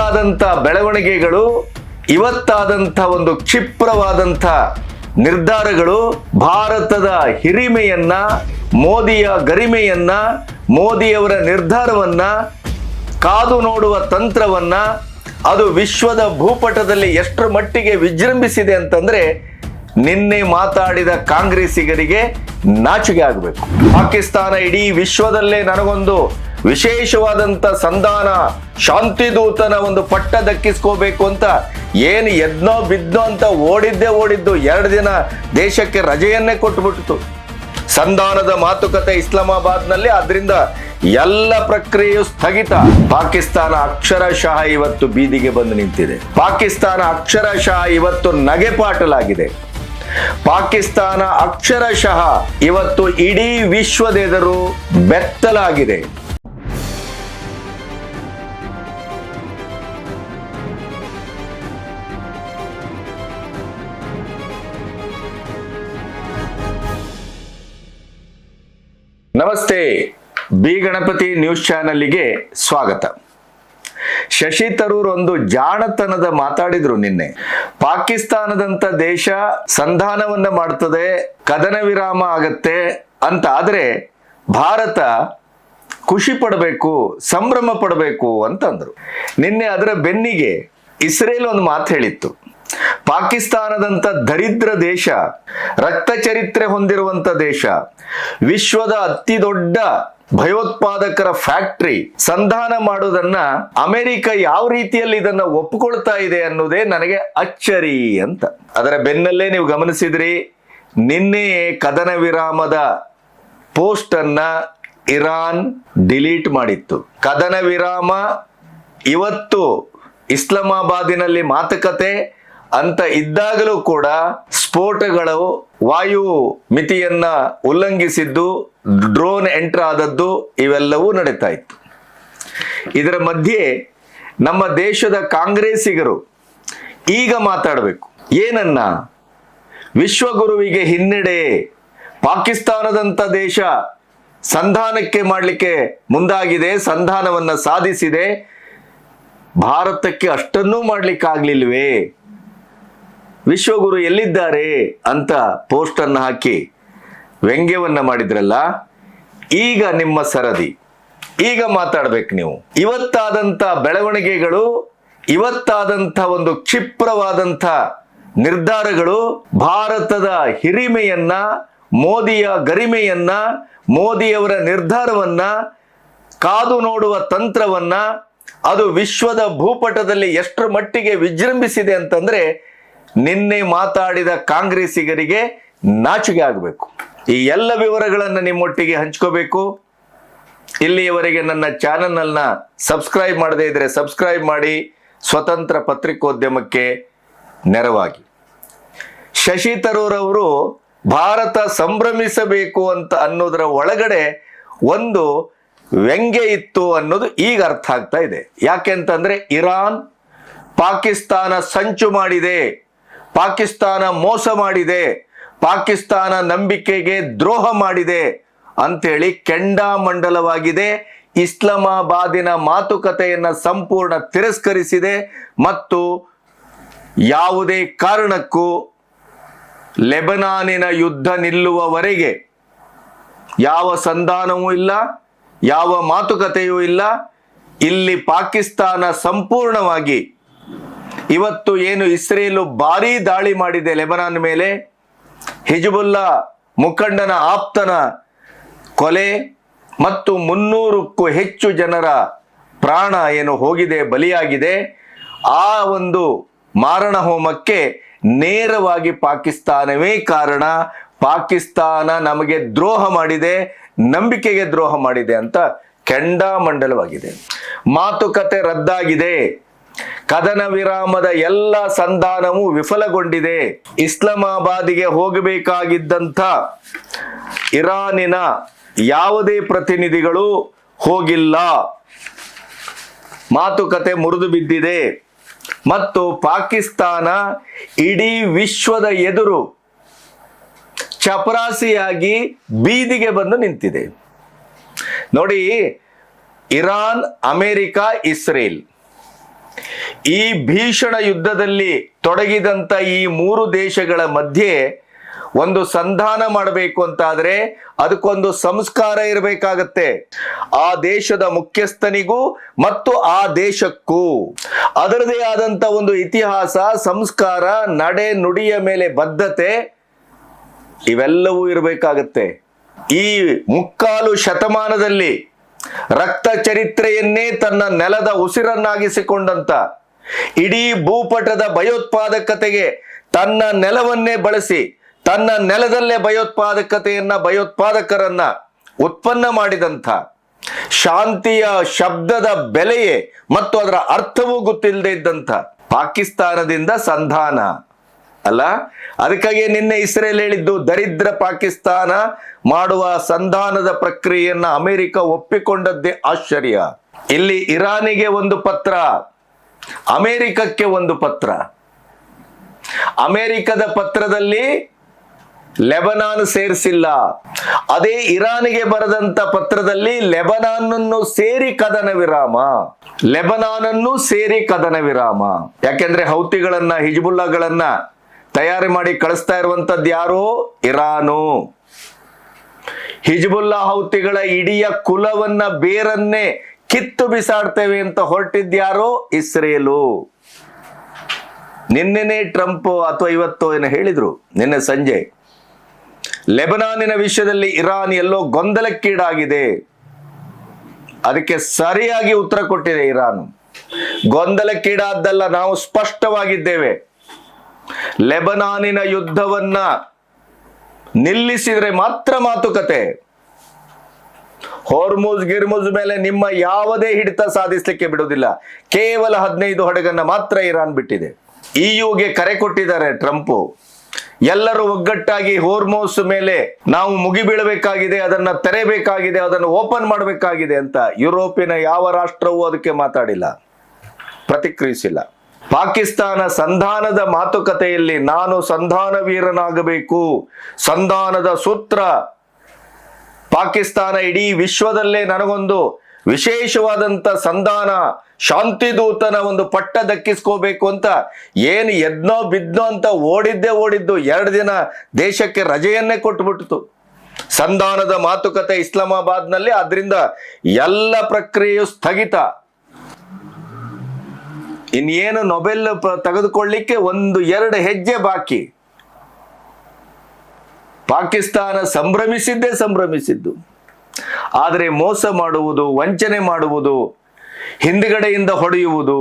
ಇವತ್ತಾದಂಥ ಬೆಳವಣಿಗೆಗಳು, ಇವತ್ತಾದಂಥ ಒಂದು ಕ್ಷಿಪ್ರವಾದಂಥ ನಿರ್ಧಾರಗಳು ಭಾರತದ ಹಿರಿಮೆಯನ್ನ, ಮೋದಿಯ ಗರಿಮೆಯನ್ನ, ಮೋದಿಯವರ ನಿರ್ಧಾರವನ್ನ, ಕಾದು ನೋಡುವ ತಂತ್ರವನ್ನ ಅದು ವಿಶ್ವದ ಭೂಪಟದಲ್ಲಿ ಎಷ್ಟರ ಮಟ್ಟಿಗೆ ವಿಜೃಂಭಿಸಿದೆ ಅಂತಂದ್ರೆ ನಿನ್ನೆ ಮಾತಾಡಿದ ಕಾಂಗ್ರೆಸ್ಸಿಗರಿಗೆ ನಾಚಿಕೆ ಆಗಬೇಕು. ಪಾಕಿಸ್ತಾನ ಇಡೀ ವಿಶ್ವದಲ್ಲೇ ನನಗೊಂದು ವಿಶೇಷವಾದಂತ ಸಂಧಾನ ಶಾಂತಿದೂತನ ಒಂದು ಪಟ್ಟ ದಕ್ಕಿಸ್ಕೋಬೇಕು ಅಂತ ಏನು ಎದ್ನೋ ಬಿದ್ನೋ ಅಂತ ಓಡಿದ್ದು 2 ದಿನ ದೇಶಕ್ಕೆ ರಜೆಯನ್ನೇ ಕೊಟ್ಟುಬಿಟ್ಟಿತು. ಸಂಧಾನದ ಮಾತುಕತೆ ಇಸ್ಲಾಮಾಬಾದ್ನಲ್ಲಿ, ಆದ್ರಿಂದ ಎಲ್ಲ ಪ್ರಕ್ರಿಯೆಯು ಸ್ಥಗಿತ. ಪಾಕಿಸ್ತಾನ ಅಕ್ಷರಶಃ ಇವತ್ತು ಬೀದಿಗೆ ಬಂದು ನಿಂತಿದೆ. ಪಾಕಿಸ್ತಾನ ಅಕ್ಷರಶಃ ಇವತ್ತು ನಗೆಪಾಟಲಾಗಿದೆ. ಪಾಕಿಸ್ತಾನ ಅಕ್ಷರಶಃ ಇವತ್ತು ಇಡೀ ವಿಶ್ವದೆದುರು ಬೆತ್ತಲಾಗಿದೆ. ನಮಸ್ತೆ, ಬಿ ಗಣಪತಿ ನ್ಯೂಸ್ ಚಾನೆಲ್ಗೆ ಸ್ವಾಗತ. ಶಶಿ ತರೂರ್ ಒಂದು ಜಾಣತನದ ಮಾತಾಡಿದ್ರು ನಿನ್ನೆ. ಪಾಕಿಸ್ತಾನದಂತ ದೇಶ ಸಂಧಾನವನ್ನ ಮಾಡ್ತದೆ, ಕದನ ವಿರಾಮ ಆಗತ್ತೆ ಅಂತ ಆದ್ರೆ ಭಾರತ ಖುಷಿ ಪಡಬೇಕು, ಸಂಭ್ರಮ ಪಡಬೇಕು ಅಂತಂದ್ರು. ನಿನ್ನೆ ಅದರ ಬೆನ್ನಿಗೆ ಇಸ್ರೇಲ್ ಒಂದು ಮಾತು ಹೇಳಿತ್ತು. ಪಾಕಿಸ್ತಾನದಂತ ದರಿದ್ರ ದೇಶ, ರಕ್ತ ಚರಿತ್ರೆ ಹೊಂದಿರುವಂತ ದೇಶ, ವಿಶ್ವದ ಅತಿ ದೊಡ್ಡ ಭಯೋತ್ಪಾದಕರ ಫ್ಯಾಕ್ಟರಿ ಸಂಧಾನ ಮಾಡುವುದನ್ನ ಅಮೆರಿಕ ಯಾವ ರೀತಿಯಲ್ಲಿ ಇದನ್ನ ಒಪ್ಪಿಕೊಳ್ತಾ ಇದೆ ಅನ್ನೋದೇ ನನಗೆ ಅಚ್ಚರಿ ಅಂತ. ಅದರ ಬೆನ್ನಲ್ಲೇ ನೀವು ಗಮನಿಸಿದ್ರಿ, ನಿನ್ನೆ ಕದನ ವಿರಾಮದ ಪೋಸ್ಟ್ ಅನ್ನ ಇರಾನ್ ಡಿಲೀಟ್ ಮಾಡಿತ್ತು. ಕದನ ವಿರಾಮ ಇವತ್ತು ಇಸ್ಲಾಮಾಬಾದಿನಲ್ಲಿ ಮಾತುಕತೆ ಅಂತ ಇದ್ದಾಗಲೂ ಕೂಡ ಸ್ಫೋಟಗಳು, ವಾಯು ಮಿತಿಯನ್ನ ಉಲ್ಲಂಘಿಸಿದ್ದು, ಡ್ರೋನ್ ಎಂಟರ್ ಆದದ್ದು ಇವೆಲ್ಲವೂ ನಡೀತಾ ಇತ್ತು. ಇದರ ಮಧ್ಯೆ ನಮ್ಮ ದೇಶದ ಕಾಂಗ್ರೆಸ್ಸಿಗರು ಈಗ ಮಾತಾಡಬೇಕು. ಏನನ್ನ? ವಿಶ್ವಗುರುವಿಗೆ ಹಿನ್ನಡೆ, ಪಾಕಿಸ್ತಾನದಂತ ದೇಶ ಸಂಧಾನಕ್ಕೆ ಮಾಡಲಿಕ್ಕೆ ಮುಂದಾಗಿದೆ, ಸಂಧಾನವನ್ನ ಸಾಧಿಸಿದೆ, ಭಾರತಕ್ಕೆ ಅಷ್ಟನ್ನೂ ಮಾಡ್ಲಿಕ್ಕಾಗ್ಲಿಲ್ವೇ, ವಿಶ್ವಗುರು ಎಲ್ಲಿದ್ದಾರೆ ಅಂತ ಪೋಸ್ಟ್ ಅನ್ನು ಹಾಕಿ ವ್ಯಂಗ್ಯವನ್ನ ಮಾಡಿದ್ರಲ್ಲ. ಈಗ ನಿಮ್ಮ ಸರದಿ, ಈಗ ಮಾತಾಡ್ಬೇಕು ನೀವು. ಇವತ್ತಾದಂಥ ಬೆಳವಣಿಗೆಗಳು, ಇವತ್ತಾದಂಥ ಒಂದು ಕ್ಷಿಪ್ರವಾದಂಥ ನಿರ್ಧಾರಗಳು ಭಾರತದ ಹಿರಿಮೆಯನ್ನ, ಮೋದಿಯ ಗರಿಮೆಯನ್ನ, ಮೋದಿಯವರ ನಿರ್ಧಾರವನ್ನ, ಕಾದು ನೋಡುವ ತಂತ್ರವನ್ನ ಅದು ವಿಶ್ವದ ಭೂಪಟದಲ್ಲಿ ಎಷ್ಟರ ಮಟ್ಟಿಗೆ ವಿಜೃಂಭಿಸಿದೆ ಅಂತಂದ್ರೆ ನಿನ್ನೆ ಮಾತಾಡಿದ ಕಾಂಗ್ರೆಸ್ಸಿಗರಿಗೆ ನಾಚಿಕೆ ಆಗಬೇಕು. ಈ ಎಲ್ಲ ವಿವರಗಳನ್ನು ನಿಮ್ಮೊಟ್ಟಿಗೆ ಹಂಚ್ಕೋಬೇಕು. ಇಲ್ಲಿಯವರೆಗೆ ನನ್ನ ಚಾನೆಲ್ನ ಸಬ್ಸ್ಕ್ರೈಬ್ ಮಾಡದೇ ಇದ್ರೆ ಸಬ್ಸ್ಕ್ರೈಬ್ ಮಾಡಿ, ಸ್ವತಂತ್ರ ಪತ್ರಿಕೋದ್ಯಮಕ್ಕೆ ನೆರವಾಗಿ. ಶಶಿ ತರೂರ್ ಅವರು ಭಾರತ ಸಂಭ್ರಮಿಸಬೇಕು ಅಂತ ಅನ್ನೋದರ ಒಳಗಡೆ ಒಂದು ವ್ಯಂಗ್ಯ ಇತ್ತು ಅನ್ನೋದು ಈಗ ಅರ್ಥ ಆಗ್ತಾ ಇದೆ. ಯಾಕೆಂತಂದ್ರೆ ಇರಾನ್ ಪಾಕಿಸ್ತಾನ ಸಂಚು ಮಾಡಿದೆ, ಪಾಕಿಸ್ತಾನ ಮೋಸ ಮಾಡಿದೆ, ಪಾಕಿಸ್ತಾನ ನಂಬಿಕೆಗೆ ದ್ರೋಹ ಮಾಡಿದೆ ಅಂತೇಳಿ ಕೆಂಡಾಮಂಡಲವಾಗಿದೆ. ಇಸ್ಲಾಮಾಬಾದಿನ ಮಾತುಕತೆಯನ್ನ ಸಂಪೂರ್ಣ ತಿರಸ್ಕರಿಸಿದೆ ಮತ್ತು ಯಾವುದೇ ಕಾರಣಕ್ಕೂ ಲೆಬನಾನಿನ ಯುದ್ಧ ನಿಲ್ಲುವವರೆಗೆ ಯಾವ ಸಂಧಾನವೂ ಇಲ್ಲ, ಯಾವ ಮಾತುಕತೆಯೂ ಇಲ್ಲ. ಇಲ್ಲಿ ಪಾಕಿಸ್ತಾನ ಸಂಪೂರ್ಣವಾಗಿ ಇವತ್ತು ಏನು ಇಸ್ರೇಲು ಭಾರೀ ದಾಳಿ ಮಾಡಿದೆ ಲೆಬನಾನ್ ಮೇಲೆ, ಹಿಜ್ಬುಲ್ಲಾ ಮುಖಂಡನ ಆಪ್ತನ ಕೊಲೆ ಮತ್ತು 300ಕ್ಕೂ ಹೆಚ್ಚು ಜನರ ಪ್ರಾಣ ಏನು ಹೋಗಿದೆ, ಬಲಿಯಾಗಿದೆ. ಆ ಒಂದು ಮಾರಣ ಹೋಮಕ್ಕೆ ನೇರವಾಗಿ ಪಾಕಿಸ್ತಾನವೇ ಕಾರಣ. ಪಾಕಿಸ್ತಾನ ನಮಗೆ ದ್ರೋಹ ಮಾಡಿದೆ, ನಂಬಿಕೆಗೆ ದ್ರೋಹ ಮಾಡಿದೆ ಅಂತ ಕೆಂಡಾಮಂಡಲವಾಗಿದೆ. ಮಾತುಕತೆ ರದ್ದಾಗಿದೆ, ಕದನ ವಿರಾಮದ ಎಲ್ಲ ಸಂಧಾನವೂ ವಿಫಲಗೊಂಡಿದೆ. ಇಸ್ಲಾಮಾಬಾದಿಗೆ ಹೋಗಬೇಕಾಗಿದ್ದಂಥ ಇರಾನಿನ ಯಾವುದೇ ಪ್ರತಿನಿಧಿಗಳು ಹೋಗಿಲ್ಲ, ಮಾತುಕತೆ ಮುರಿದು ಬಿದ್ದಿದೆ ಮತ್ತು ಪಾಕಿಸ್ತಾನ ಇಡೀ ವಿಶ್ವದ ಎದುರು ಚಪರಾಸಿಯಾಗಿ ಬೀದಿಗೆ ಬಂದು ನಿಂತಿದೆ. ನೋಡಿ, ಇರಾನ್, ಅಮೆರಿಕ, ಇಸ್ರೇಲ್ ಈ ಭೀಷಣ ಯುದ್ಧದಲ್ಲಿ ತೊಡಗಿದಂತ ಈ ಮೂರು ದೇಶಗಳ ಮಧ್ಯೆ ಒಂದು ಸಂಧಾನ ಮಾಡಬೇಕು ಅಂತಾದ್ರೆ ಅದಕ್ಕೊಂದು ಸಂಸ್ಕಾರ ಇರಬೇಕಾಗತ್ತೆ. ಆ ದೇಶದ ಮುಖ್ಯಸ್ಥನಿಗೂ ಮತ್ತು ಆ ದೇಶಕ್ಕೂ ಅದರದೇ ಆದಂತ ಒಂದು ಇತಿಹಾಸ, ಸಂಸ್ಕಾರ, ನಡೆ ನುಡಿಯ ಮೇಲೆ ಬದ್ಧತೆ ಇವೆಲ್ಲವೂ ಇರಬೇಕಾಗತ್ತೆ. ಈ ಮುಕ್ಕಾಲು ಶತಮಾನದಲ್ಲಿ ರಕ್ತ ಚರಿತ್ರೆಯನ್ನೇ ತನ್ನ ನೆಲದ ಉಸಿರನ್ನಾಗಿಸಿಕೊಂಡಂತ, ಇಡೀ ಭೂಪಟದ ಭಯೋತ್ಪಾದಕತೆಗೆ ತನ್ನ ನೆಲವನ್ನೇ ಬಳಸಿ ತನ್ನ ನೆಲದಲ್ಲೇ ಭಯೋತ್ಪಾದಕರನ್ನ ಉತ್ಪನ್ನ ಮಾಡಿದಂಥ, ಶಾಂತಿಯ ಶಬ್ದದ ಬೆಲೆಯೇ ಮತ್ತು ಅದರ ಅರ್ಥವೂ ಗೊತ್ತಿಲ್ಲದೆ ಇದ್ದಂಥ ಪಾಕಿಸ್ತಾನದಿಂದ ಸಂಧಾನ ಅಲ್ಲ. ಅದಕ್ಕಾಗಿ ನಿನ್ನೆ ಇಸ್ರೇಲ್ ಹೇಳಿದ್ದು, ದರಿದ್ರ ಪಾಕಿಸ್ತಾನ ಮಾಡುವ ಸಂಧಾನದ ಪ್ರಕ್ರಿಯೆಯನ್ನ ಅಮೆರಿಕ ಒಪ್ಪಿಕೊಂಡದ್ದೇ ಆಶ್ಚರ್ಯ. ಇಲ್ಲಿ ಇರಾನಿಗೆ ಒಂದು ಪತ್ರ, ಅಮೆರಿಕಕ್ಕೆ ಒಂದು ಪತ್ರ. ಅಮೆರಿಕದ ಪತ್ರದಲ್ಲಿ ಲೆಬನಾನ್ ಸೇರಿಸಿಲ್ಲ. ಅದೇ ಇರಾನಿಗೆ ಬರೆದಂತ ಪತ್ರದಲ್ಲಿ ಲೆಬನಾನನ್ನು ಸೇರಿ ಕದನ ವಿರಾಮ. ಯಾಕೆಂದ್ರೆ ಹೌತಿಗಳನ್ನ, ಹಿಜ್ಬುಲ್ಲಾಗಳನ್ನ ತಯಾರಿ ಮಾಡಿ ಕಳಿಸ್ತಾ ಇರುವಂತದ್ದು ಯಾರು? ಇರಾನು. ಹಿಜ್ಬುಲ್ಲಾ ಹೌತಿಗಳ ಇಡೀ ಕುಲವನ್ನ, ಬೇರನ್ನೇ ಕಿತ್ತು ಬಿಸಾಡ್ತೇವೆ ಅಂತ ಹೊರಟಿದ್ಯಾರು? ಇಸ್ರೇಲು. ನಿನ್ನೆನೆ ಟ್ರಂಪ್ ಅಥವಾ ಇವತ್ತು ಏನು ಹೇಳಿದ್ರು, ನಿನ್ನೆ ಸಂಜೆ ಲೆಬನಾನಿನ ವಿಷಯದಲ್ಲಿ ಇರಾನ್ ಎಲ್ಲೋ ಗೊಂದಲಕ್ಕೀಡಾಗಿದೆ. ಅದಕ್ಕೆ ಸರಿಯಾಗಿ ಉತ್ತರ ಕೊಟ್ಟಿದೆ ಇರಾನ್. ಗೊಂದಲಕ್ಕೀಡಾದ್ದಲ್ಲ, ನಾವು ಸ್ಪಷ್ಟವಾಗಿದ್ದೇವೆ. ಲೆಬನಾನಿನ ಯುದ್ಧವನ್ನ ನಿಲ್ಲಿಸಿದ್ರೆ ಮಾತ್ರ ಮಾತುಕತೆ. ಗಿರ್ಮುಜ್ ಮೇಲೆ ನಿಮ್ಮ ಯಾವುದೇ ಹಿಡಿತ ಸಾಧಿಸಲಿಕ್ಕೆ ಬಿಡುವುದಿಲ್ಲ. ಕೇವಲ 15 ಹಡಗನ್ನ ಮಾತ್ರ ಇರಾನ್ ಬಿಟ್ಟಿದೆ. ಯುಗೆ ಕರೆ ಕೊಟ್ಟಿದ್ದಾರೆ ಟ್ರಂಪ್. ಎಲ್ಲರೂ ಒಗ್ಗಟ್ಟಾಗಿ ಹೋರ್ಮೋಸ್ ಮೇಲೆ ನಾವು ಮುಗಿಬೀಳಬೇಕಾಗಿದೆ, ಅದನ್ನ ತೆರೆಯಬೇಕಾಗಿದೆ, ಅದನ್ನು ಓಪನ್ ಮಾಡಬೇಕಾಗಿದೆ ಅಂತ. ಯುರೋಪಿನ ಯಾವ ರಾಷ್ಟ್ರವೂ ಅದಕ್ಕೆ ಮಾತಾಡಿಲ್ಲ, ಪ್ರತಿಕ್ರಿಯಿಸಿಲ್ಲ. ಪಾಕಿಸ್ತಾನ ಸಂಧಾನದ ಮಾತುಕತೆಯಲ್ಲಿ ನಾನು ಸಂಧಾನ ವೀರನಾಗಬೇಕು, ಸಂಧಾನದ ಸೂತ್ರ, ಪಾಕಿಸ್ತಾನ ಇಡೀ ವಿಶ್ವದಲ್ಲೇ ನನಗೊಂದು ವಿಶೇಷವಾದಂತ ಸಂಧಾನ ಶಾಂತಿದೂತನ ಒಂದು ಪಟ್ಟ ದಕ್ಕಿಸ್ಕೋಬೇಕು ಅಂತ ಏನು ಎದ್ನೋ ಬಿದ್ನೋ ಅಂತ ಓಡಿದ್ದು 2 ದಿನ ದೇಶಕ್ಕೆ ರಜೆಯನ್ನೇ ಕೊಟ್ಟುಬಿಟ್ಟಿತು. ಸಂಧಾನದ ಮಾತುಕತೆ ಇಸ್ಲಾಮಾಬಾದ್ನಲ್ಲಿ. ಆದ್ರಿಂದ ಎಲ್ಲ ಪ್ರಕ್ರಿಯೆಯು ಸ್ಥಗಿತ. ಇನ್ನೇನು ನೊಬೆಲ್ ತೆಗೆದುಕೊಳ್ಳಿಕ್ಕೆ 1-2 ಹೆಜ್ಜೆ ಬಾಕಿ. ಪಾಕಿಸ್ತಾನ ಸಂಭ್ರಮಿಸಿದ್ದು. ಆದರೆ ಮೋಸ ಮಾಡುವುದು, ವಂಚನೆ ಮಾಡುವುದು, ಹಿಂದುಗಡೆಯಿಂದ ಹೊಡೆಯುವುದು,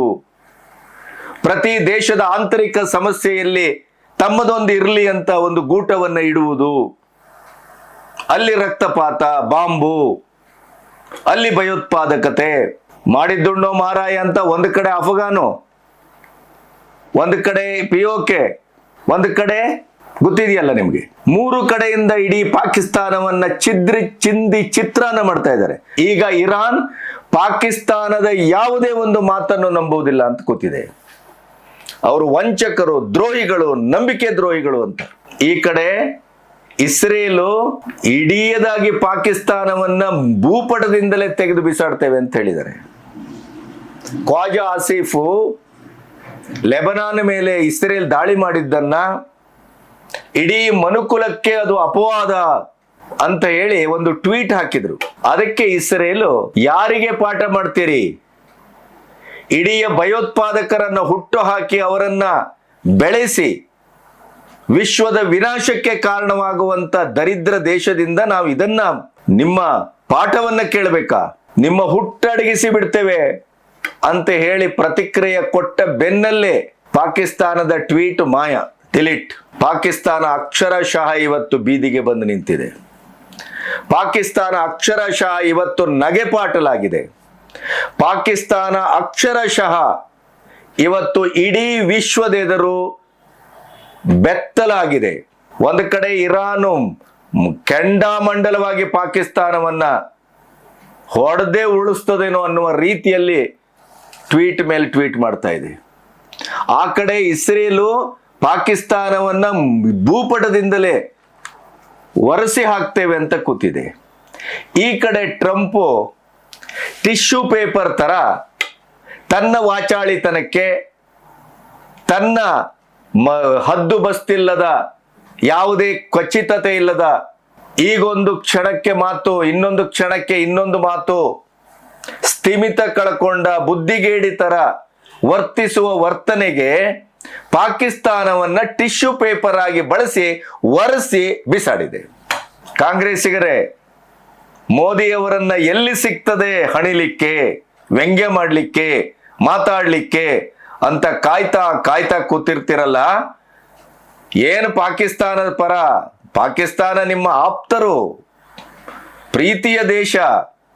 ಪ್ರತಿ ದೇಶದ ಆಂತರಿಕ ಸಮಸ್ಯೆಯಲ್ಲಿ ತಮ್ಮದೊಂದು ಇರಲಿ ಅಂತ ಒಂದು ಗೂಟವನ್ನು ಇಡುವುದು, ಅಲ್ಲಿ ರಕ್ತಪಾತ, ಬಾಂಬು, ಅಲ್ಲಿ ಭಯೋತ್ಪಾದಕತೆ, ಮಾಡಿದ್ದುಣ್ಣೋ ಮಾರಾಯ ಅಂತ ಒಂದು ಕಡೆ ಅಫಗಾನು, ಒಂದು ಕಡೆ POK, ಒಂದು ಕಡೆ ಗೊತ್ತಿದೆಯಲ್ಲ ನಿಮ್ಗೆ. 3 ಕಡೆಯಿಂದ ಇಡೀ ಪಾಕಿಸ್ತಾನವನ್ನ ಚಿಂದಿ ಚಿತ್ರಾನ್ನ ಮಾಡ್ತಾ ಇದ್ದಾರೆ. ಈಗ ಇರಾನ್ ಪಾಕಿಸ್ತಾನದ ಯಾವುದೇ ಒಂದು ಮಾತನ್ನು ನಂಬುವುದಿಲ್ಲ ಅಂತ ಗೊತ್ತಿದೆ. ಅವರು ವಂಚಕರು, ದ್ರೋಹಿಗಳು, ನಂಬಿಕೆ ದ್ರೋಹಿಗಳು ಅಂತ. ಈ ಕಡೆ ಇಸ್ರೇಲು ಇಡೀದಾಗಿ ಪಾಕಿಸ್ತಾನವನ್ನ ಭೂಪಟದಿಂದಲೇ ತೆಗೆದು ಬಿಸಾಡ್ತೇವೆ ಅಂತ ಹೇಳಿದ್ದಾರೆ. ಖ್ವಾಜಾ ಆಸಿಫು ಲೆಬನಾನ್ ಮೇಲೆ ಇಸ್ರೇಲ್ ದಾಳಿ ಮಾಡಿದ್ದನ್ನ ಇಡೀ ಮನುಕುಲಕ್ಕೆ ಅದು ಅಪವಾದ ಅಂತ ಹೇಳಿ ಒಂದು ಟ್ವೀಟ್ ಹಾಕಿದ್ರು. ಅದಕ್ಕೆ ಇಸ್ರೇಲು, ಯಾರಿಗೆ ಪಾಠ ಮಾಡ್ತೀರಿ? ಇಡೀ ಭಯೋತ್ಪಾದಕರನ್ನ ಹುಟ್ಟು ಹಾಕಿ ಅವರನ್ನ ಬೆಳೆಸಿ ವಿಶ್ವದ ವಿನಾಶಕ್ಕೆ ಕಾರಣವಾಗುವಂತ ದರಿದ್ರ ದೇಶದಿಂದ ನಾವು ಇದನ್ನ ನಿಮ್ಮ ಪಾಠವನ್ನ ಕೇಳಬೇಕಾ? ನಿಮ್ಮ ಹುಟ್ಟಡಗಿಸಿ ಬಿಡ್ತೇವೆ ಅಂತ ಹೇಳಿ ಪ್ರತಿಕ್ರಿಯೆ ಕೊಟ್ಟ ಬೆನ್ನಲ್ಲೇ ಪಾಕಿಸ್ತಾನದ ಟ್ವೀಟ್ ಡಿಲೀಟ್. ಪಾಕಿಸ್ತಾನ ಅಕ್ಷರಶಃ ಇವತ್ತು ಬೀದಿಗೆ ಬಂದು ನಿಂತಿದೆ. ಪಾಕಿಸ್ತಾನ ಅಕ್ಷರಶಃ ಇವತ್ತು ನಗೆಪಾಟಲಾಗಿದೆ. ಪಾಕಿಸ್ತಾನ ಅಕ್ಷರಶಃ ಇವತ್ತು ಇಡೀ ವಿಶ್ವದೆದುರು ಬೆತ್ತಲಾಗಿದೆ. ಒಂದು ಕಡೆ ಇರಾನು ಕೆಂಡಾಮಂಡಲವಾಗಿ ಪಾಕಿಸ್ತಾನವನ್ನ ಹೊಡೆದೇ ಉಳಿಸ್ತದೇನೋ ಅನ್ನುವ ರೀತಿಯಲ್ಲಿ ಟ್ವೀಟ್ ಮೇಲೆ ಟ್ವೀಟ್ ಮಾಡ್ತಾ ಇದೆ. ಆ ಕಡೆ ಇಸ್ರೇಲು ಪಾಕಿಸ್ತಾನವನ್ನ ಭೂಪಟದಿಂದಲೇ ಒರೆಸಿ ಹಾಕ್ತೇವೆ ಅಂತ ಕೂತಿದೆ. ಈ ಕಡೆ ಟ್ರಂಪ್ ಟಿಶ್ಯೂ ಪೇಪರ್ ತರ ತನ್ನ ವಾಚಾಳಿತನಕ್ಕೆ ತನ್ನ ಹದ್ದು ಬಸ್ತಿಲ್ಲದ, ಯಾವುದೇ ಖಚಿತತೆ ಇಲ್ಲದ, ಈಗೊಂದು ಕ್ಷಣಕ್ಕೆ ಮಾತು, ಇನ್ನೊಂದು ಕ್ಷಣಕ್ಕೆ ಇನ್ನೊಂದು ಮಾತು, ಸ್ಥಿಮಿತ ಕಳ್ಕೊಂಡ ಬುದ್ಧಿಗೇಡಿ ತರ ವರ್ತಿಸುವ ವರ್ತನೆಗೆ ಪಾಕಿಸ್ತಾನವನ್ನ ಟಿಶ್ಯೂ ಪೇಪರ್ ಆಗಿ ಬಳಸಿ ಒರೆಸಿ ಬಿಸಾಡಿದೆ. ಕಾಂಗ್ರೆಸ್ಸಿಗರೇ, ಮೋದಿಯವರನ್ನ ಎಲ್ಲಿ ಸಿಗ್ತದೆ ಹಣಿಲಿಕ್ಕೆ, ವ್ಯಂಗ್ಯ ಮಾಡಲಿಕ್ಕೆ, ಮಾತಾಡ್ಲಿಕ್ಕೆ ಅಂತ ಕಾಯ್ತಾ ಕಾಯ್ತಾ ಕೂತಿರ್ತಿರಲ್ಲ. ಏನು ಪಾಕಿಸ್ತಾನದ ಪರ? ಪಾಕಿಸ್ತಾನ ನಿಮ್ಮ ಆಪ್ತರು, ಪ್ರೀತಿಯ ದೇಶ.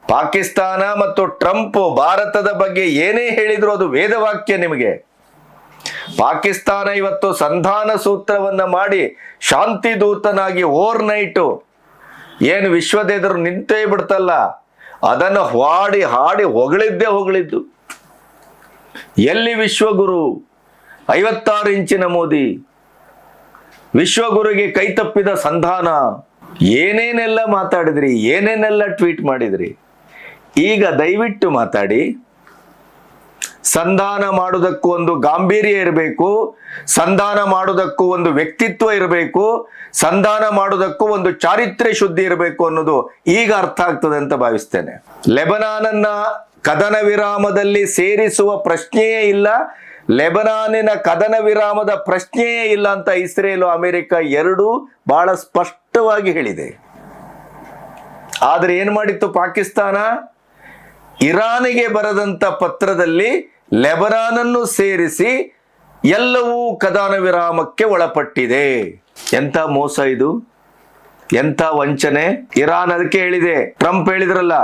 ಪಾಕಿಸ್ತಾನ ಮತ್ತು ಟ್ರಂಪ್ ಭಾರತದ ಬಗ್ಗೆ ಏನೇ ಹೇಳಿದ್ರು ಅದು ವೇದವಾಕ್ಯ ನಿಮಗೆ. ಪಾಕಿಸ್ತಾನ ಇವತ್ತು ಸಂಧಾನ ಸೂತ್ರವನ್ನ ಮಾಡಿ ಶಾಂತಿ ದೂತನಾಗಿ ಓವರ್ ನೈಟು ಏನು ವಿಶ್ವದ ಎದುರು ನಿಂತೇ ಬಿಡ್ತಲ್ಲ, ಅದನ್ನು ಹಾಡಿ ಹೊಗಳಿದ್ದು. ಎಲ್ಲಿ ವಿಶ್ವಗುರು? 56 ಇಂಚಿನ ಮೋದಿ, ವಿಶ್ವಗುರುಗೆ ಕೈತಪ್ಪಿದ ಸಂಧಾನ, ಏನೇನೆಲ್ಲ ಮಾತಾಡಿದ್ರಿ, ಏನೇನೆಲ್ಲ ಟ್ವೀಟ್ ಮಾಡಿದ್ರಿ. ಈಗ ದಯವಿಟ್ಟು ಮಾತಾಡಿ. ಸಂಧಾನ ಮಾಡುವುದಕ್ಕೂ ಒಂದು ಗಾಂಭೀರ್ಯ ಇರಬೇಕು, ಸಂಧಾನ ಮಾಡುವುದಕ್ಕೂ ಒಂದು ವ್ಯಕ್ತಿತ್ವ ಇರಬೇಕು, ಸಂಧಾನ ಮಾಡುವುದಕ್ಕೂ ಒಂದು ಚಾರಿತ್ರ್ಯ ಶುದ್ಧಿ ಇರಬೇಕು ಅನ್ನೋದು ಈಗ ಅರ್ಥ ಆಗ್ತದೆ ಅಂತ ಭಾವಿಸ್ತೇನೆ. ಲೆಬನಾನನ್ನ ಕದನ ವಿರಾಮದಲ್ಲಿ ಸೇರಿಸುವ ಪ್ರಶ್ನೆಯೇ ಇಲ್ಲ, ಲೆಬನಾನಿನ ಕದನ ವಿರಾಮದ ಪ್ರಶ್ನೆಯೇ ಇಲ್ಲ ಅಂತ ಇಸ್ರೇಲು ಅಮೆರಿಕ ಎರಡೂ ಬಹಳ ಸ್ಪಷ್ಟವಾಗಿ ಹೇಳಿದೆ. ಆದ್ರೆ ಏನ್ ಮಾಡಿತ್ತು ಪಾಕಿಸ್ತಾನ? ಇರಾನಿಗೆ ಬರೆದಂತ ಪತ್ರದಲ್ಲಿ ಲೆಬನಾನನ್ನು ಸೇರಿಸಿ ಎಲ್ಲವೂ ಕದನ ವಿರಾಮಕ್ಕೆ ಒಳಪಟ್ಟಿದೆ. ಎಂತ ಮೋಸ ಇದು, ಎಂತ ವಂಚನೆ. ಇರಾನ್ ಅದಕ್ಕೆ ಹೇಳಿದೆ, ಟ್ರಂಪ್ ಹೇಳಿದ್ರಲ್ಲ,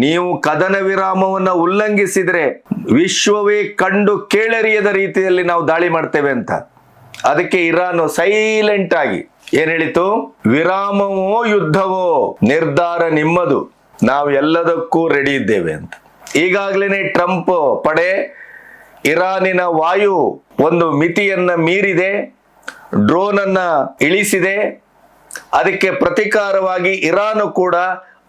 ನೀವು ಕದನ ವಿರಾಮವನ್ನ ಉಲ್ಲಂಘಿಸಿದ್ರೆ ವಿಶ್ವವೇ ಕಂಡು ಕೇಳರಿಯದ ರೀತಿಯಲ್ಲಿ ನಾವು ದಾಳಿ ಮಾಡ್ತೇವೆ ಅಂತ. ಅದಕ್ಕೆ ಇರಾನ್ ಸೈಲೆಂಟ್ ಆಗಿ ಏನ್ ಹೇಳಿತು? ವಿರಾಮವೋ ಯುದ್ಧವೋ ನಿರ್ಧಾರ ನಿಮ್ಮದು, ನಾವು ಎಲ್ಲದಕ್ಕೂ ರೆಡಿ ಇದ್ದೇವೆ ಅಂತ. ಈಗಾಗ್ಲೇನೆ ಟ್ರಂಪ್ ಪಡೆ ಇರಾನಿನ ವಾಯು ಒಂದು ಮಿತಿಯನ್ನ ಮೀರಿದೆ, ಡ್ರೋನ್ ಅನ್ನ ಇಳಿಸಿದೆ. ಅದಕ್ಕೆ ಪ್ರತಿಕಾರವಾಗಿ ಇರಾನ್ ಕೂಡ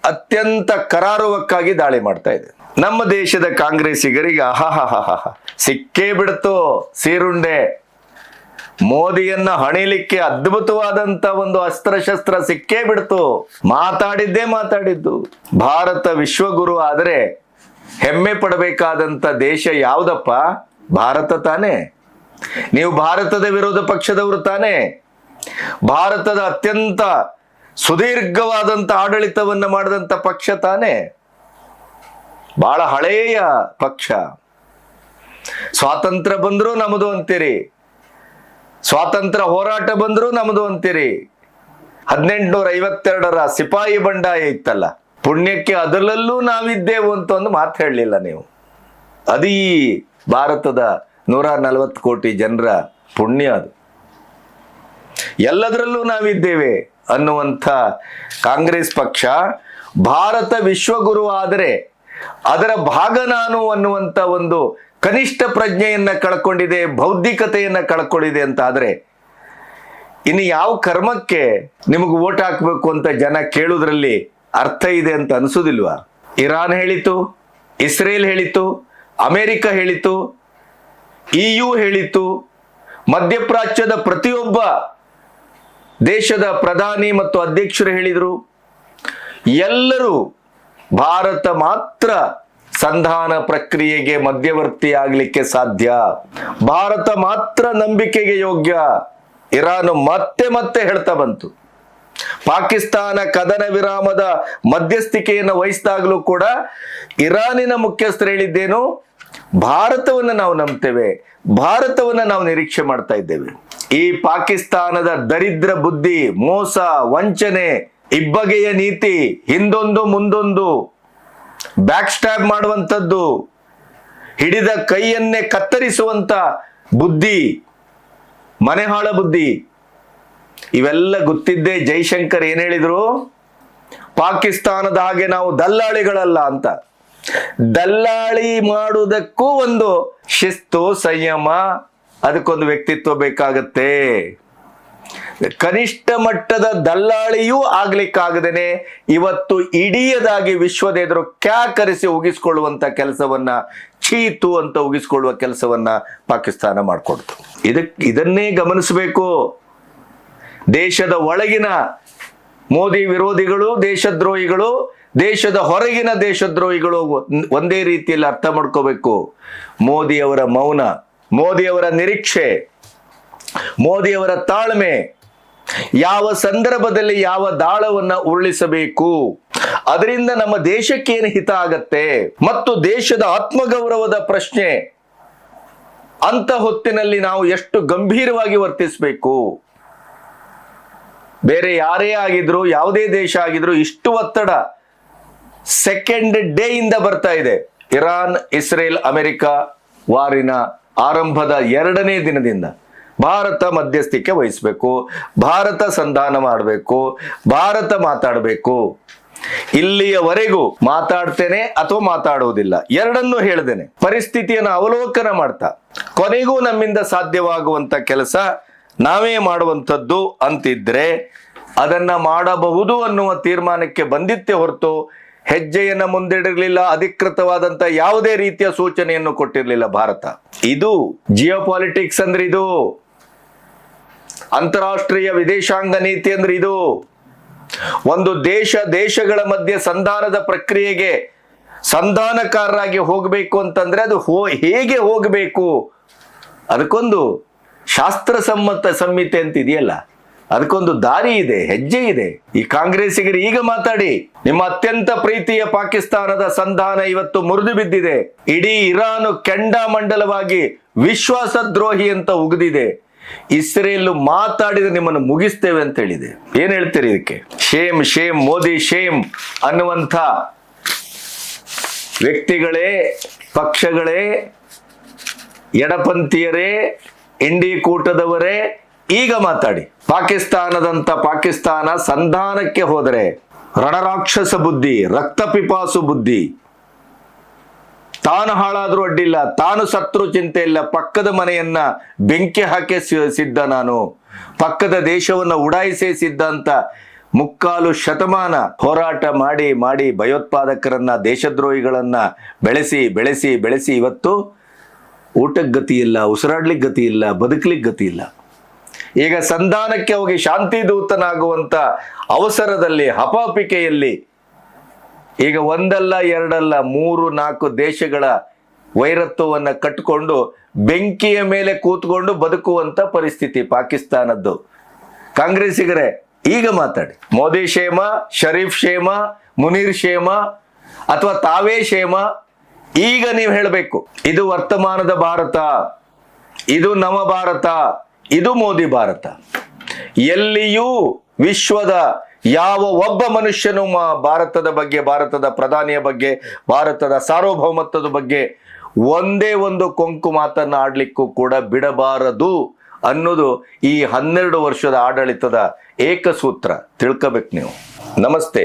ಅತ್ಯಂತ ಕರಾರುವಕ್ಕಾಗಿ ದಾಳಿ ಮಾಡ್ತಾ ಇದೆ. ನಮ್ಮ ದೇಶದ ಕಾಂಗ್ರೆಸ್ಸಿಗರಿಗೆ ಸಿಕ್ಕೇ ಬಿಡ್ತು ಸೀರುಂಡೆ. ಮೋದಿಯನ್ನ ಹಣಿಲಿಕ್ಕೆ ಅದ್ಭುತವಾದಂತ ಒಂದು ಅಸ್ತ್ರಶಸ್ತ್ರ ಸಿಕ್ಕೇ ಬಿಡ್ತು. ಮಾತಾಡಿದ್ದು. ಭಾರತ ವಿಶ್ವಗುರು ಆದರೆ ಹೆಮ್ಮೆ ಪಡಬೇಕಾದಂತ ದೇಶ ಯಾವುದಪ್ಪ? ಭಾರತ ತಾನೇ. ನೀವು ಭಾರತದ ವಿರೋಧ ಪಕ್ಷದವರು ತಾನೇ. ಭಾರತದ ಅತ್ಯಂತ ಸುದೀರ್ಘವಾದಂತ ಆಡಳಿತವನ್ನ ಮಾಡಿದಂತ ಪಕ್ಷ ತಾನೇ. ಬಹಳ ಹಳೆಯ ಪಕ್ಷ. ಸ್ವಾತಂತ್ರ್ಯ ಬಂದ್ರು ನಮ್ಮದು ಅಂತೀರಿ, ಸ್ವಾತಂತ್ರ್ಯ ಹೋರಾಟ ಬಂದ್ರು ನಮ್ಮದು ಅಂತೀರಿ. 1852ರ ಸಿಪಾಯಿ ಬಂಡಾಯ ಇತ್ತಲ್ಲ, ಪುಣ್ಯಕ್ಕೆ ಅದರಲ್ಲೂ ನಾವಿದ್ದೆವು ಅಂತ ಒಂದು ಮಾತು ಹೇಳಲಿಲ್ಲ ನೀವು. ಅದು ಈ ಭಾರತದ 140 ಕೋಟಿ ಜನರ ಪುಣ್ಯ. ಅದು ಎಲ್ಲದರಲ್ಲೂ ನಾವಿದ್ದೇವೆ ಅನ್ನುವಂಥ ಕಾಂಗ್ರೆಸ್ ಪಕ್ಷ ಭಾರತ ವಿಶ್ವಗುರು ಆದರೆ ಅದರ ಭಾಗ ನಾನು ಅನ್ನುವಂಥ ಒಂದು ಕನಿಷ್ಠ ಪ್ರಜ್ಞೆಯನ್ನ ಕಳ್ಕೊಂಡಿದೆ, ಬೌದ್ಧಿಕತೆಯನ್ನ ಕಳ್ಕೊಂಡಿದೆ ಅಂತ ಆದ್ರೆ ಇನ್ನು ಯಾವ ಕರ್ಮಕ್ಕೆ ನಿಮಗೆ ವೋಟ್ ಹಾಕ್ಬೇಕು ಅಂತ ಜನ ಕೇಳುವುದರಲ್ಲಿ ಅರ್ಥ ಇದೆ ಅಂತ ಅನಿಸುವುದಿಲ್ವಾ? ಇರಾನ್ ಹೇಳಿತು, ಇಸ್ರೇಲ್ ಹೇಳಿತು, ಅಮೆರಿಕ ಹೇಳಿತು, EU ಹೇಳಿತು, ಮಧ್ಯಪ್ರಾಚ್ಯದ ಪ್ರತಿಯೊಬ್ಬ ದೇಶದ ಪ್ರಧಾನಿ ಮತ್ತು ಅಧ್ಯಕ್ಷರು ಹೇಳಿದರು. ಎಲ್ಲರೂ ಭಾರತ ಮಾತ್ರ ಸಂಧಾನ ಪ್ರಕ್ರಿಯೆಗೆ ಮಧ್ಯವರ್ತಿ ಆಗಲಿಕ್ಕೆ ಸಾಧ್ಯ, ಭಾರತ ಮಾತ್ರ ನಂಬಿಕೆಗೆ ಯೋಗ್ಯ. ಇರಾನ್ ಮತ್ತೆ ಹೇಳ್ತಾ ಬಂತು. ಪಾಕಿಸ್ತಾನ ಕದನ ವಿರಾಮದ ಮಧ್ಯಸ್ಥಿಕೆಯನ್ನು ವಹಿಸಿದಾಗಲೂ ಕೂಡ ಇರಾನಿನ ಮುಖ್ಯಸ್ಥರು ಹೇಳಿದ್ದೇನು? ಭಾರತವನ್ನು ನಾವು ನಂಬ್ತೇವೆ, ಭಾರತವನ್ನು ನಾವು ನಿರೀಕ್ಷೆ ಮಾಡ್ತಾ ಇದ್ದೇವೆ. ಈ ಪಾಕಿಸ್ತಾನದ ದರಿದ್ರ ಬುದ್ಧಿ, ಮೋಸ, ವಂಚನೆ, ಇಬ್ಬಗೆಯ ನೀತಿ, ಹಿಂದೊಂದು ಮುಂದೊಂದು, ಬ್ಯಾಕ್ ಸ್ಟ್ಯಾಬ್ ಮಾಡುವಂಥದ್ದು, ಹಿಡಿದ ಕೈಯನ್ನೇ ಕತ್ತರಿಸುವಂತ ಬುದ್ಧಿ, ಮನೆಹಾಳ ಬುದ್ಧಿ, ಇವೆಲ್ಲ ಗೊತ್ತಿದ್ದೇ ಜೈಶಂಕರ್ ಏನ್ ಹೇಳಿದ್ರು? ಪಾಕಿಸ್ತಾನದ ಹಾಗೆ ನಾವು ದಲ್ಲಾಳಿಗಳಲ್ಲ ಅಂತ. ದಲ್ಲಾಳಿ ಮಾಡುವುದಕ್ಕೂ ಒಂದು ಶಿಸ್ತು, ಸಂಯಮ, ಅದಕ್ಕೊಂದು ವ್ಯಕ್ತಿತ್ವ ಬೇಕಾಗತ್ತೆ. ಕನಿಷ್ಠ ಮಟ್ಟದ ದಲ್ಲಾಳಿಯೂ ಆಗ್ಲಿಕ್ಕಾಗದೇನೆ ಇವತ್ತು ಇಡೀದಾಗಿ ವಿಶ್ವದ ಎದುರು ಕ್ಯಾಕರಿಸಿ ಉಗಿಸ್ಕೊಳ್ಳುವಂತ ಕೆಲಸವನ್ನ ಚೀತು ಅಂತ ಉಗಿಸ್ಕೊಳ್ಳುವ ಕೆಲಸವನ್ನ ಪಾಕಿಸ್ತಾನ ಮಾಡಿಕೊಡ್ತು. ಇದನ್ನೇ ಗಮನಿಸಬೇಕು. ದೇಶದ ಒಳಗಿನ ಮೋದಿ ವಿರೋಧಿಗಳು, ದೇಶದ್ರೋಹಿಗಳು, ದೇಶದ ಹೊರಗಿನ ದೇಶದ್ರೋಹಿಗಳು ಒಂದೇ ರೀತಿಯಲ್ಲಿ ಅರ್ಥ ಮಾಡ್ಕೋಬೇಕು. ಮೋದಿಯವರ ಮೌನ, ಮೋದಿಯವರ ನಿರೀಕ್ಷೆ, ಮೋದಿಯವರ ತಾಳ್ಮೆ, ಯಾವ ಸಂದರ್ಭದಲ್ಲಿ ಯಾವ ದಾಳವನ್ನ ಉರುಳಿಸಬೇಕು, ಅದರಿಂದ ನಮ್ಮ ದೇಶಕ್ಕೇನು ಹಿತ ಆಗತ್ತೆ ಮತ್ತು ದೇಶದ ಆತ್ಮಗೌರವದ ಪ್ರಶ್ನೆ, ಅಂತ ಹೊತ್ತಿನಲ್ಲಿ ನಾವು ಎಷ್ಟು ಗಂಭೀರವಾಗಿ ವರ್ತಿಸಬೇಕು. ಬೇರೆ ಯಾರೇ ಆಗಿದ್ರು, ಯಾವುದೇ ದೇಶ ಆಗಿದ್ರು, ಇಷ್ಟು ಒತ್ತಡ ಸೆಕೆಂಡ್ ಡೇ ಇಂದ ಬರ್ತಾ ಇದೆ. ಇರಾನ್, ಇಸ್ರೇಲ್, ಅಮೆರಿಕ ವಾರಿನ ಆರಂಭದ 2ನೇ ದಿನದಿಂದ ಭಾರತ ಮಧ್ಯಸ್ಥಿಕೆ ವಹಿಸಬೇಕು, ಭಾರತ ಸಂಧಾನ ಮಾಡಬೇಕು, ಭಾರತ ಮಾತಾಡಬೇಕು. ಇಲ್ಲಿಯವರೆಗೂ ಮಾತಾಡ್ತೇನೆ ಅಥವಾ ಮಾತಾಡುವುದಿಲ್ಲ, ಎರಡನ್ನೂ ಹೇಳ್ದೇನೆ ಪರಿಸ್ಥಿತಿಯನ್ನು ಅವಲೋಕನ ಮಾಡ್ತಾ ಕೊನೆಗೂ ನಮ್ಮಿಂದ ಸಾಧ್ಯವಾಗುವಂತ ಕೆಲಸ ನಾವೇ ಮಾಡುವಂಥದ್ದು ಅಂತಿದ್ರೆ ಅದನ್ನ ಮಾಡಬಹುದು ಅನ್ನುವ ತೀರ್ಮಾನಕ್ಕೆ ಬಂದಿತ್ತೆ ಹೊರತು ಹೆಜ್ಜೆಯನ್ನ ಮುಂದಿಡಿರಲಿಲ್ಲ. ಅಧಿಕೃತವಾದಂತ ಯಾವುದೇ ರೀತಿಯ ಸೂಚನೆಯನ್ನು ಕೊಟ್ಟಿರಲಿಲ್ಲ ಭಾರತ. ಇದು ಜಿಯೋಪಾಲಿಟಿಕ್ಸ್ ಅಂದ್ರೆ ಇದು, ಅಂತಾರಾಷ್ಟ್ರೀಯ ವಿದೇಶಾಂಗ ನೀತಿ ಅಂದ್ರೆ ಇದು. ಒಂದು ದೇಶಗಳ ಮಧ್ಯೆ ಸಂಧಾನದ ಪ್ರಕ್ರಿಯೆಗೆ ಸಂಧಾನಕಾರರಾಗಿ ಹೋಗಬೇಕು ಅಂತಂದ್ರೆ ಅದು ಹೇಗೆ ಹೋಗಬೇಕು, ಅದಕ್ಕೊಂದು ಶಾಸ್ತ್ರಸಮ್ಮತ ಸಂಹಿತೆ ಅಂತ ಇದೆಯಲ್ಲ, ಅದಕ್ಕೊಂದು ದಾರಿ ಇದೆ, ಹೆಜ್ಜೆ ಇದೆ. ಈ ಕಾಂಗ್ರೆಸ್ಸಿಗರು ಈಗ ಮಾತಾಡಿ, ನಿಮ್ಮ ಅತ್ಯಂತ ಪ್ರೀತಿಯ ಪಾಕಿಸ್ತಾನದ ಸಂಧಾನ ಇವತ್ತು ಮುರಿದು ಬಿದ್ದಿದೆ, ಇಡೀ ಇರಾನ್ ಕೆಂಡಾಮಂಡಲವಾಗಿ ವಿಶ್ವಾಸದ್ರೋಹಿ ಅಂತ ಉಗಿದಿದೆ, ಇಸ್ರೇಲ್ ಮಾತಾಡಿದ್ರೆ ನಿಮ್ಮನ್ನು ಮುಗಿಸ್ತೇವೆ ಅಂತ ಹೇಳಿದೆ. ಏನ್ ಹೇಳ್ತೀರಿ ಇದಕ್ಕೆ? ಶೇಮ್ ಶೇಮ್ ಮೋದಿ ಶೇಮ್ ಅನ್ನುವಂಥ ವ್ಯಕ್ತಿಗಳೇ, ಪಕ್ಷಗಳೇ, ಎಡಪಂಥೀಯರೇ, ಇಂಡಿ ಕೂಟದವರೇ ಈಗ ಮಾತಾಡಿ. ಪಾಕಿಸ್ತಾನ ಸಂಧಾನಕ್ಕೆ ಹೋದರೆ ರಣರಾಕ್ಷಸ ಬುದ್ಧಿ, ರಕ್ತ ಪಿಪಾಸು ಬುದ್ಧಿ, ತಾನು ಹಾಳಾದ್ರೂ ಅಡ್ಡಿಲ್ಲ, ತಾನು ಸತ್ರು ಚಿಂತೆ ಇಲ್ಲ, ಪಕ್ಕದ ಮನೆಯನ್ನ ಬೆಂಕಿ ಹಾಕಿ ಸಿದ್ಧ, ನಾನು ಪಕ್ಕದ ದೇಶವನ್ನ ಉಡಾಯಿಸೇ ಸಿದ್ಧ ಅಂತ 3/4 ಶತಮಾನ ಹೋರಾಟ ಮಾಡಿ ಮಾಡಿ ಭಯೋತ್ಪಾದಕರನ್ನ, ದೇಶದ್ರೋಹಿಗಳನ್ನ ಬೆಳೆಸಿ ಇವತ್ತು ಊಟಕ್ಕೆ ಗತಿ ಇಲ್ಲ, ಉಸಿರಾಡ್ಲಿಕ್ಕೆ ಗತಿ ಇಲ್ಲ, ಬದುಕಲಿಕ್ಕೆ ಗತಿ ಇಲ್ಲ. ಈಗ ಸಂಧಾನಕ್ಕೆ ಹೋಗಿ ಶಾಂತಿ ದೂತನಾಗುವಂತ ಅವಸರದಲ್ಲಿ, ಹಪಾಪಿಕೆಯಲ್ಲಿ ಈಗ 1 ಅಲ್ಲ 2 ಅಲ್ಲ 3, 4 ದೇಶಗಳ ವೈರತ್ವವನ್ನು ಕಟ್ಟಿಕೊಂಡು ಬೆಂಕಿಯ ಮೇಲೆ ಕೂತ್ಕೊಂಡು ಬದುಕುವಂತ ಪರಿಸ್ಥಿತಿ ಪಾಕಿಸ್ತಾನದ್ದು. ಕಾಂಗ್ರೆಸ್ಸಿಗರೇ ಈಗ ಮಾತಾಡಿ. ಮೋದಿ ಶೇಮ, ಶರೀಫ್ ಶೇಮ, ಮುನೀರ್ ಶೇಮ ಅಥವಾ ತಾವೇ ಶೇಮ? ಈಗ ನೀವು ಹೇಳಬೇಕು, ಇದು ವರ್ತಮಾನದ ಭಾರತ, ಇದು ನವ ಭಾರತ, ಇದು ಮೋದಿ ಭಾರತ. ಎಲ್ಲಿಯೂ ವಿಶ್ವದ ಯಾವ ಒಬ್ಬ ಮನುಷ್ಯನು ಭಾರತದ ಬಗ್ಗೆ, ಭಾರತದ ಪ್ರಧಾನಿಯ ಬಗ್ಗೆ, ಭಾರತದ ಸಾರ್ವಭೌಮತ್ವದ ಬಗ್ಗೆ ಒಂದೇ ಒಂದು ಕೊಂಕು ಮಾತನ್ನ ಆಡ್ಲಿಕ್ಕೂ ಕೂಡ ಬಿಡಬಾರದು ಅನ್ನೋದು ಈ 12 ವರ್ಷದ ಆಡಳಿತದ ಏಕಸೂತ್ರ. ತಿಳ್ಕೋಬೇಕು ನೀವು. ನಮಸ್ತೆ.